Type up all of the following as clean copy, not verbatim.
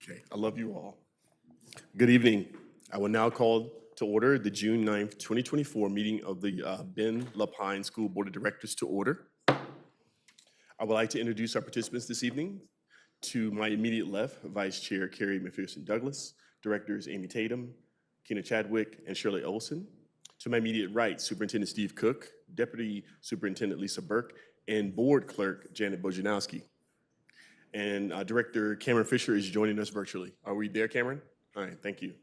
Okay, I love you all. Good evening. I will now call to order the June 9th, 2024 meeting of the Ben LaPine School Board of Directors to order. I would like to introduce our participants this evening. To my immediate left, Vice Chair Carrie McPherson Douglas, Directors Amy Tatum, Kena Chadwick, and Shirley Olson. To my immediate right, Superintendent Steve Cook, Deputy Superintendent Lisa Burke, and Board Clerk Janet Bojanowski. And Director Cameron Fisher is joining us virtually. Are we there, Cameron? All right, thank you.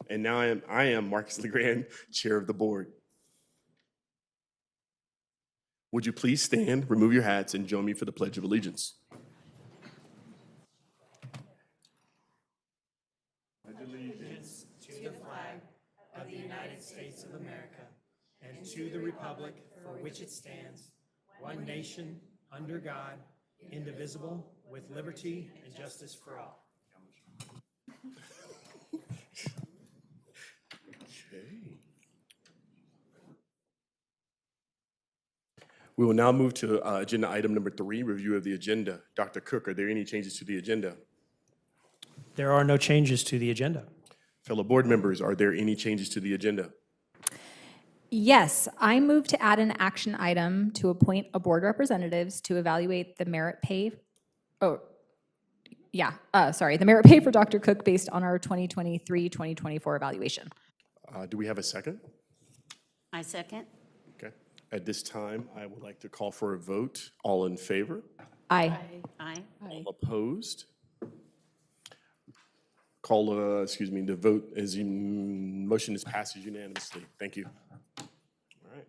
And now I am Marcus LeGrand, Chair of the Board. Would you please stand, remove your hats, and join me for the Pledge of Allegiance? Allegiance to the flag of the United States of America and to the republic for which it stands, one nation, under God, indivisible, with liberty and justice for all. Okay. We will now move to agenda item number 3, review of the agenda. Dr. Cook, are there any changes to the agenda? There are no changes to the agenda. Fellow board members, are there any changes to the agenda? Yes, I move to add an action item to appoint a board representatives to evaluate the merit pay. The merit pay for Dr. Cook based on our 2023-2024 evaluation. Do we have a second? I second. Okay. At this time, I would like to call for a vote. All in favor? Aye. Aye. All opposed? The vote is, motion is passes unanimously. Thank you. All right.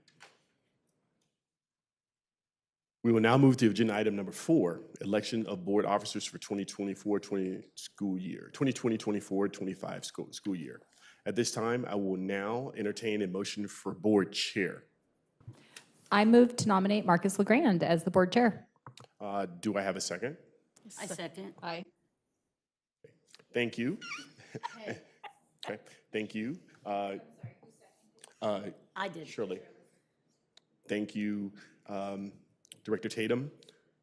We will now move to agenda item number 4, election of board officers for 2024-25 school year. At this time, I will now entertain a motion for board chair. I move to nominate Marcus LeGrand as the board chair. Do I have a second? I second. Aye. Thank you. Okay, thank you. I did. Shirley. Thank you. Director Tatum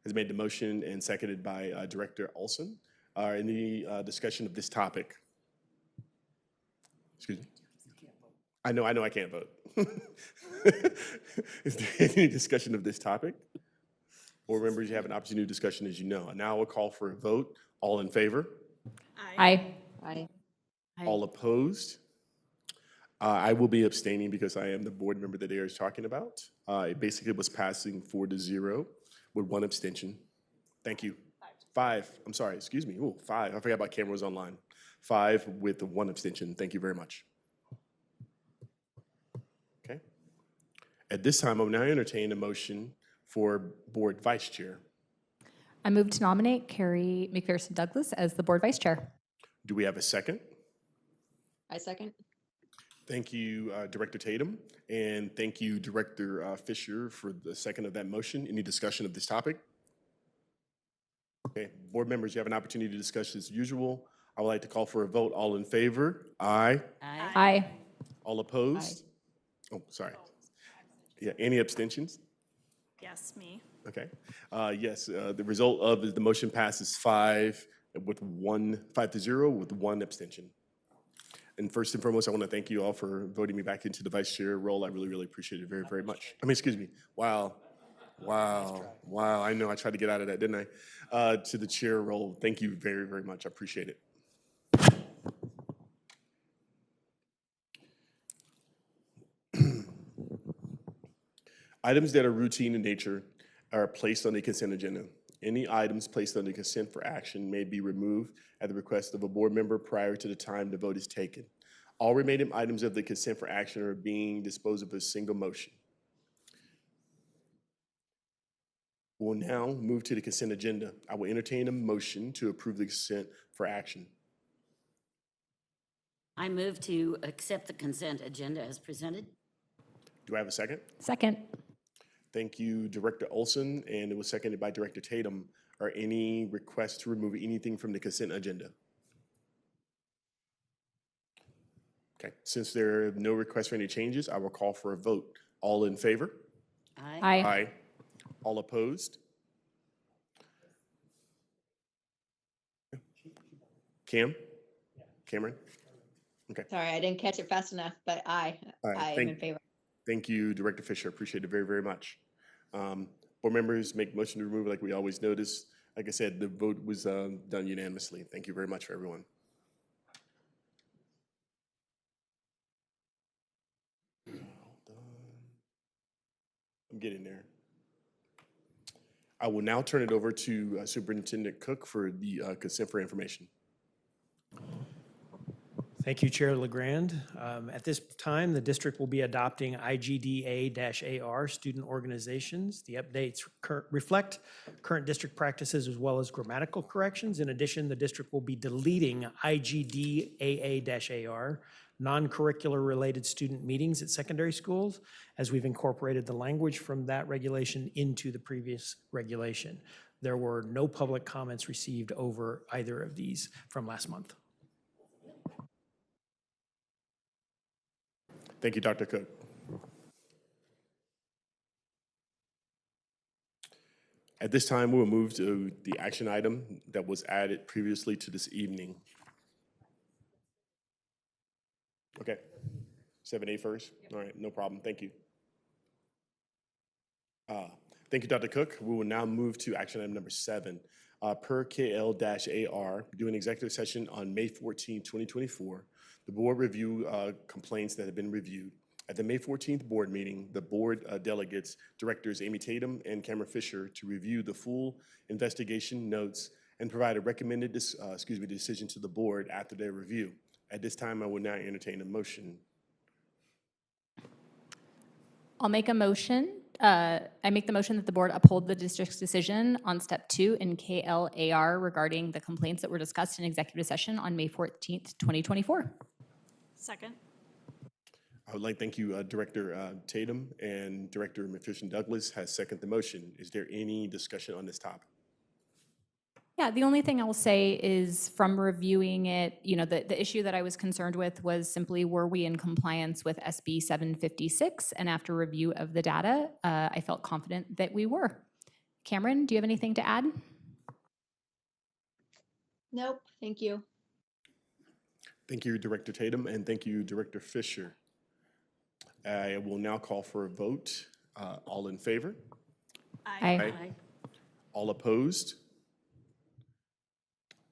has made the motion and seconded by Director Olson. Any discussion of this topic? Excuse me. I know I can't vote. Is there any discussion of this topic? Board members, you have an opportunity to discussion, as you know. Now we'll call for a vote. All in favor? Aye. Aye. All opposed? I will be abstaining because I am the board member that Eric is talking about. It basically was passing 4-0 with 1 abstention. Thank you. 5. I'm sorry, excuse me. Oh, 5. I forgot about cameras online. 5 with 1 abstention. Thank you very much. Okay. At this time, I will now entertain a motion for board vice chair. I move to nominate Carrie McPherson Douglas as the board vice chair. Do we have a second? I second. Thank you, Director Tatum, and thank you, Director Fisher, for the second of that motion. Any discussion of this topic? Okay, board members, you have an opportunity to discuss as usual. I would like to call for a vote. All in favor? Aye. Aye. Aye. All opposed? Oh, sorry. Yeah, any abstentions? Yes, me. Okay. Yes, the result of the motion passes 5-0 with 1 abstention. And first and foremost, I want to thank you all for voting me back into the vice chair role. I really, really appreciate it very, very much. Excuse me. Wow. I know I tried to get out of that, didn't I? To the chair role, thank you very, very much. I appreciate it. Items that are routine in nature are placed on the consent agenda. Any items placed on the consent for action may be removed at the request of a board member prior to the time the vote is taken. All remaining items of the consent for action are being disposed of as a single motion. We'll now move to the consent agenda. I will entertain a motion to approve the consent for action. I move to accept the consent agenda as presented. Do I have a second? Second. Thank you, Director Olson, and it was seconded by Director Tatum. Are any requests to remove anything from the consent agenda? Okay, since there are no requests for any changes, I will call for a vote. All in favor? Aye. Aye. Aye. All opposed? Cameron? Okay. Sorry, I didn't catch it fast enough, but aye, All right, I am in favor. Thank you, Director Fisher. Appreciate it very, very much. Board members, make motion to remove like we always notice. Like I said, the vote was done unanimously. Thank you very much for everyone. I'm getting there. I will now turn it over to Superintendent Cook for the consent for information. Thank you, Chair LeGrand. At this time, the district will be adopting IGDA-AR student organizations. The updates reflect current district practices as well as grammatical corrections. In addition, the district will be deleting IGDAA-AR, non-curricular related student meetings at secondary schools, as we've incorporated the language from that regulation into the previous regulation. There were no public comments received over either of these from last month. Thank you, Dr. Cook. At this time, we'll move to the action item that was added previously to this evening. Okay, 7A first? All right, no problem, thank you. Thank you, Dr. Cook. We will now move to action item number 7. Per KL-AR, do an executive session on May 14, 2024. The board review complaints that have been reviewed. At the May 14th board meeting, the board delegates Directors Amy Tatum and Cameron Fisher to review the full investigation notes and provide a recommended decision to the board after their review. At this time, I will now entertain a motion. I'll make a motion. I make the motion that the board uphold the district's decision on step 2 in KL-AR regarding the complaints that were discussed in executive session on May 14th, 2024. Second. I would like to thank you, Director Tatum, and Director McPherson-Douglas has seconded the motion. Is there any discussion on this topic? Yeah, the only thing I will say is from reviewing it, the issue that I was concerned with was simply, were we in compliance with SB 756? And after review of the data, I felt confident that we were. Cameron, do you have anything to add? Nope, thank you. Thank you, Director Tatum, and thank you, Director Fisher. I will now call for a vote. All in favor? Aye. All opposed?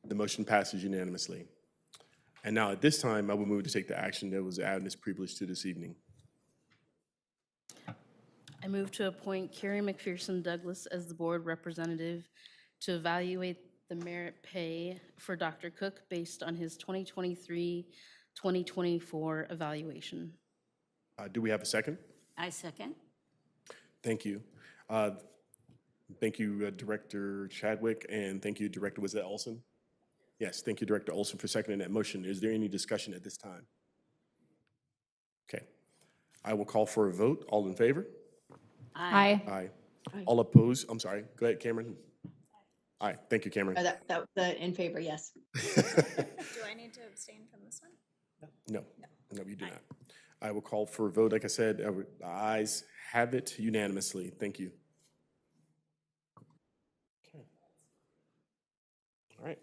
The motion passes unanimously. And now at this time, I will move to take the action that was added as privilege to this evening. I move to appoint Carrie McPherson Douglas as the board representative to evaluate the merit pay for Dr. Cook based on his 2023-2024 evaluation. Do we have a second? I second. Thank you. Thank you, Director Chadwick, and thank you, Director, was that Olson? Yes, thank you, Director Olson, for seconding that motion. Is there any discussion at this time? Okay. I will call for a vote. All in favor? Aye. Aye. All opposed? I'm sorry. Go ahead, Cameron. Aye. Thank you, Cameron. The in favor, yes. Do I need to abstain from this one? No, you do not. I will call for a vote. Like I said, the ayes have it unanimously. Thank you. Okay. All right.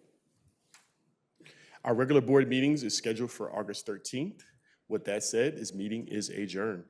Our regular board meetings is scheduled for August 13th. With that said, this meeting is adjourned.